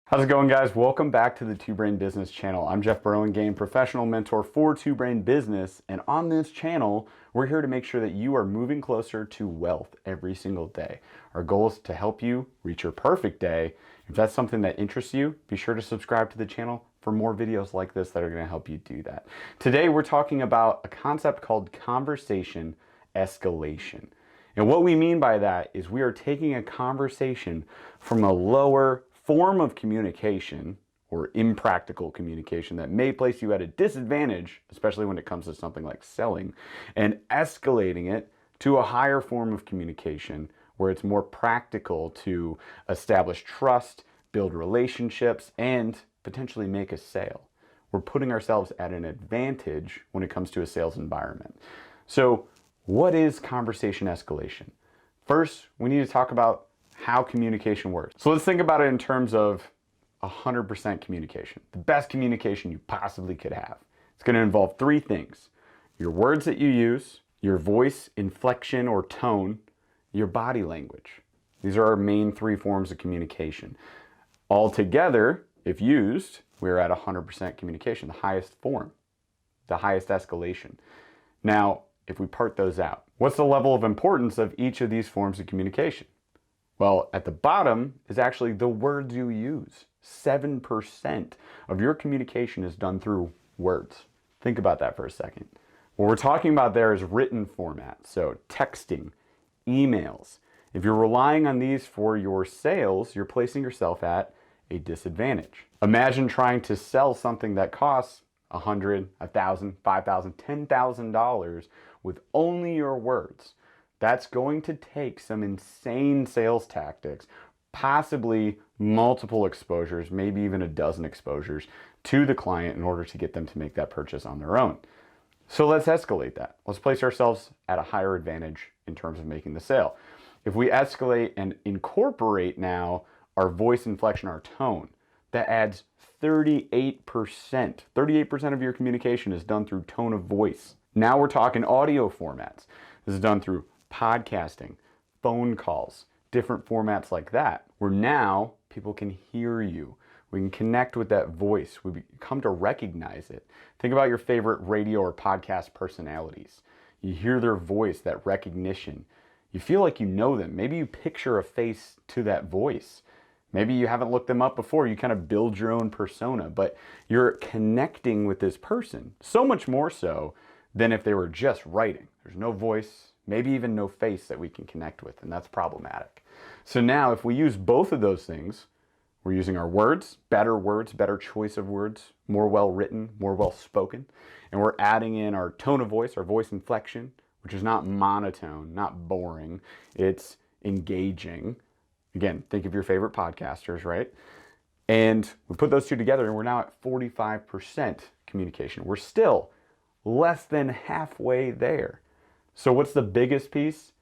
How's it going, guys? Welcome back to the Two Brain Business channel. I'm Jeff Burlingame, professional mentor for Two Brain Business, and on this channel, we're here to make sure that you are moving closer to wealth every single day. Our goal is to help you reach your perfect day. If that's something that interests you, be sure to subscribe to the channel for more videos like this that are going to help you do that. Today, we're talking about a concept called conversation escalation. And what we mean by that is we are taking a conversation from a lower form of communication or impractical communication that may place you at a disadvantage, especially when it comes to something like selling, and escalating it to a higher form of communication where it's more practical to establish trust, build relationships, and potentially make a sale. We're putting ourselves at an advantage when it comes to a sales environment. So, what is conversation escalation? First, we need to talk about how communication works. So let's think about it in terms of 100% communication. The best communication you possibly could have. It's going to involve three things: your words that you use, your voice, inflection, or tone, your body language. These are our main three forms of communication. All together, if used, we're at 100% communication, the highest form, the highest escalation. Now, if we part those out, what's the level of importance of each of these forms of communication? Well, at the bottom is actually the words you use. 7% of your communication is done through words. Think about that for a second. What we're talking about there is written format, so texting, emails. If you're relying on these for your sales, you're placing yourself at a disadvantage. Imagine trying to sell something that costs $100, $1,000, $5,000, $10,000 with only your words. That's going to take some insane sales tactics, possibly multiple exposures, maybe even a dozen exposures to the client in order to get them to make that purchase on their own. So let's escalate that. Let's place ourselves at a higher advantage in terms of making the sale. If we escalate and incorporate now our voice inflection, our tone, that adds 38%. 38% of your communication is done through tone of voice. Now we're talking audio formats. This is done through podcasting, phone calls, different formats like that, where now people can hear you. We can connect with that voice. We come to recognize it. Think about your favorite radio or podcast personalities. You hear their voice, that recognition. You feel like you know them. Maybe you picture a face to that voice. Maybe you haven't looked them up before. You kind of build your own persona, but you're connecting with this person so much more so than if they were just writing. There's no voice, maybe even no face that we can connect with, and that's problematic. So now if we use both of those things, we're using our words, better choice of words, more well written, more well spoken, and we're adding in our tone of voice, our voice inflection, which is not monotone, not boring, it's engaging. Again, think of your favorite podcasters, right? And we put those two together and we're now at 45% communication. We're still less than halfway there. So what's the biggest piece?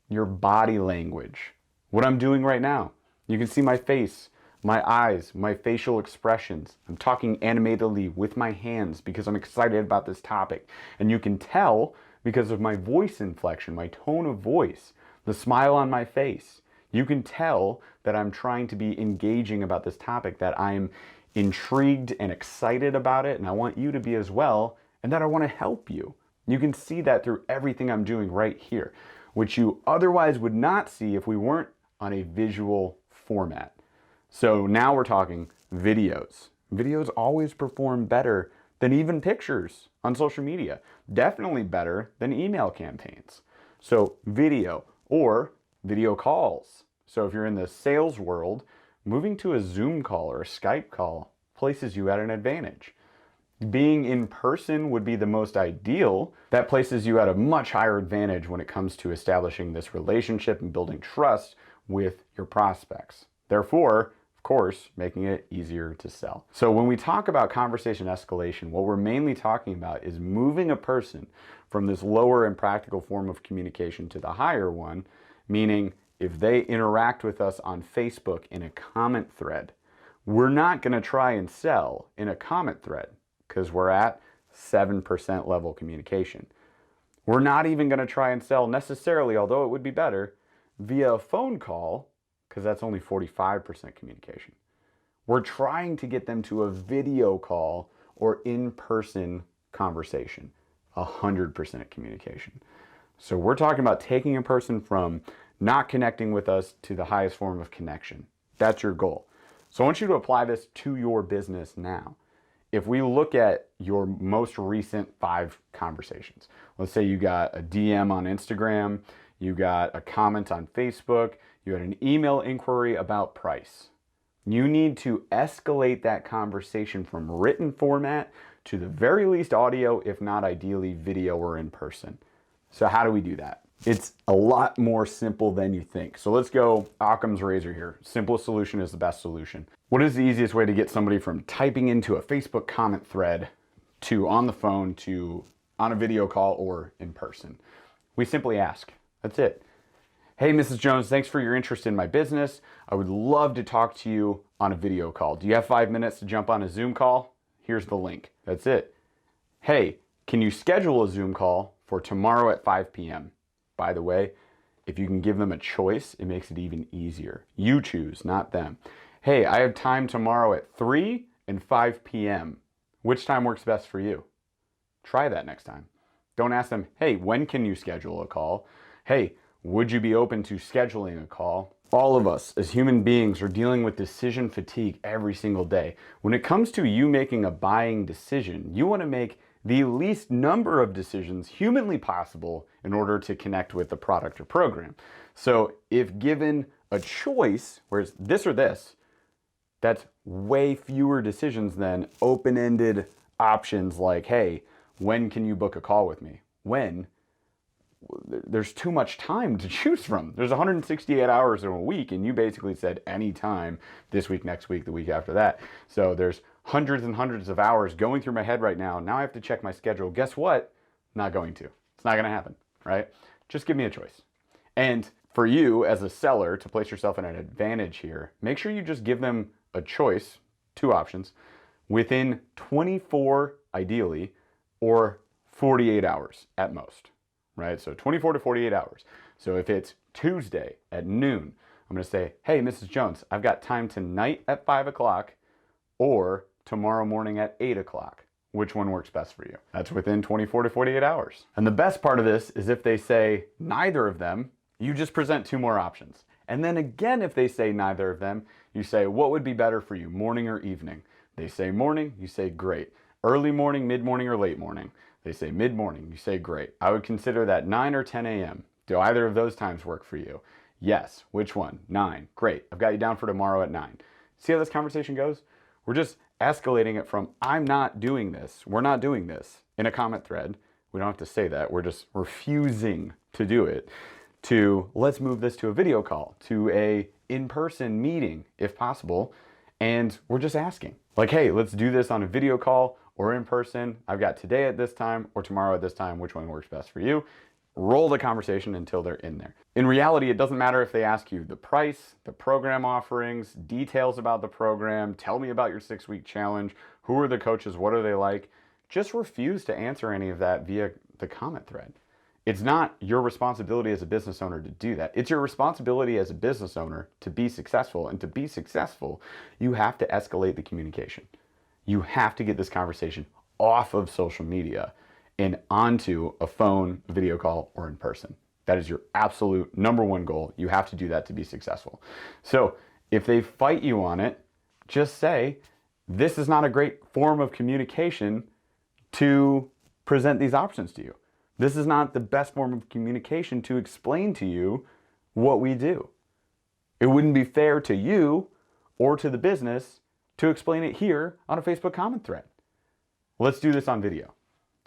Your body language. What I'm doing right now. You can see my face, my eyes, my facial expressions. I'm talking animatedly with my hands because I'm excited about this topic. And you can tell because of my voice inflection, my tone of voice, the smile on my face. You can tell that I'm trying to be engaging about this topic, that I'm intrigued and excited about it, and I want you to be as well, and that I want to help you. You can see that through everything I'm doing right here, which you otherwise would not see if we weren't on a visual format. So now we're talking videos. Videos always perform better than even pictures on social media. Definitely better than email campaigns. So video or video calls. So if you're in the sales world, moving to a Zoom call or a Skype call places you at an advantage. Being in person would be the most ideal. That places you at a much higher advantage when it comes to establishing this relationship and building trust with your prospects. Therefore, of course, making it easier to sell. So when we talk about conversation escalation, what we're mainly talking about is moving a person from this lower and practical form of communication to the higher one, meaning if they interact with us on Facebook in a comment thread, we're not going to try and sell in a comment thread because we're at 7% level communication. We're not even going to try and sell necessarily, although it would be better, via a phone call because that's only 45% communication. We're trying to get them to a video call or in-person conversation, 100% communication. So we're talking about taking a person from not connecting with us to the highest form of connection. That's your goal. So I want you to apply this to your business now. If we look at your most recent 5 conversations, let's say you got a DM on Instagram, you got a comment on Facebook, you had an email inquiry about price. You need to escalate that conversation from written format to the very least audio, if not ideally video or in person. So how do we do that? It's a lot more simple than you think. So let's go Occam's razor here. Simplest solution is the best solution. What is the easiest way to get somebody from typing into a Facebook comment thread to on the phone to on a video call or in person? We simply ask. That's it. Hey, Mrs. Jones, thanks for your interest in my business. I would love to talk to you on a video call. Do you have 5 minutes to jump on a Zoom call? Here's the link. That's it. Hey, can you schedule a Zoom call for tomorrow at 5 p.m.? By the way, if you can give them a choice, it makes it even easier. You choose, not them. Hey, I have time tomorrow at 3 and 5 p.m. Which time works best for you? Try that next time. Don't ask them, hey, when can you schedule a call? Hey, would you be open to scheduling a call? All of us as human beings are dealing with decision fatigue every single day. When it comes to you making a buying decision, you want to make the least number of decisions humanly possible in order to connect with the product or program. So if given a choice, whereas this or this, that's way fewer decisions than open-ended options like, hey, when can you book a call with me? When? There's too much time to choose from. There's 168 hours in a week, and you basically said any time this week, next week, the week after that. So there's hundreds and hundreds of hours going through my head right now. Now I have to check my schedule. Guess what? Not going to. It's not going to happen, right? Just give me a choice. And for you as a seller to place yourself in an advantage here, make sure you just give them a choice, 2 options, within 24, ideally, or 48 hours at most. Right? So 24 to 48 hours. So if it's Tuesday at noon, I'm going to say, hey, Mrs. Jones, I've got time tonight at 5 o'clock or tomorrow morning at 8 o'clock. Which one works best for you? That's within 24 to 48 hours. And the best part of this is if they say neither of them, you just present 2 more options. And then again, if they say neither of them, you say, what would be better for you, morning or evening? They say morning, you say great. Early morning, mid-morning, or late morning? They say mid-morning, you say great. I would consider that 9 or 10 a.m. Do either of those times work for you? Yes. Which one? 9. Great. I've got you down for tomorrow at 9. See how this conversation goes? We're just escalating it from I'm not doing this, we're not doing this in a comment thread. We don't have to say that. We're just refusing to do it, to let's move this to a video call, to a in-person meeting if possible. And we're just asking like, hey, let's do this on a video call or in person. I've got today at this time or tomorrow at this time. Which one works best for you? Roll the conversation until they're in there. In reality, it doesn't matter if they ask you the price, the program offerings, details about the program, tell me about your 6-week challenge, who are the coaches, what are they like? Just refuse to answer any of that via the comment thread. It's not your responsibility as a business owner to do that. It's your responsibility as a business owner to be successful. And to be successful, you have to escalate the communication. You have to get this conversation off of social media and onto a phone, video call, or in person. That is your absolute #1 goal. You have to do that to be successful. So if they fight you on it, just say, this is not a great form of communication to present these options to you. This is not the best form of communication to explain to you what we do. It wouldn't be fair to you or to the business to explain it here on a Facebook comment thread. Let's do this on video.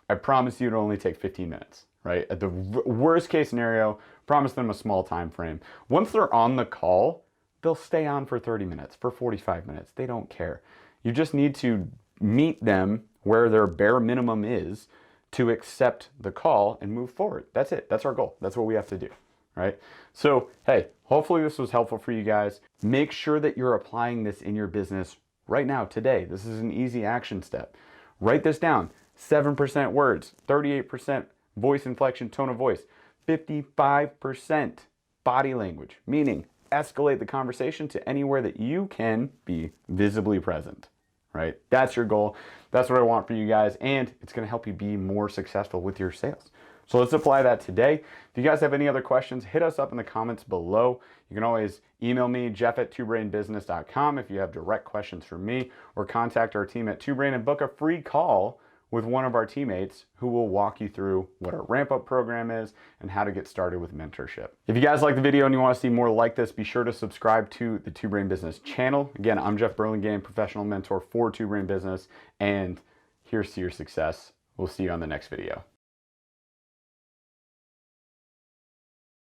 I promise you it'll only take 15 minutes, right? At the worst case scenario, promise them a small time frame. Once they're on the call, they'll stay on for 30 minutes, for 45 minutes. They don't care. You just need to meet them where their bare minimum is to accept the call and move forward. That's it. That's our goal. That's what we have to do, right? So, hey, hopefully this was helpful for you guys. Make sure that you're applying this in your business right now, today. This is an easy action step. Write this down. 7% words, 38% voice inflection, tone of voice, 55% body language, meaning escalate the conversation to anywhere that you can be visibly present, right? That's your goal. That's what I want for you guys, and it's going to help you be more successful with your sales. So let's apply that today. If you guys have any other questions, hit us up in the comments below. You can always email me, jeff@twobrainbusiness.com, if you have direct questions for me, or contact our team at TwoBrain and book a free call with one of our teammates who will walk you through what our ramp-up program is and how to get started with mentorship. If you guys like the video and you want to see more like this, be sure to subscribe to the Two Brain Business channel. Again, I'm Jeff Burlingame, professional mentor for Two Brain Business, and here's to your success. We'll see you on the next video.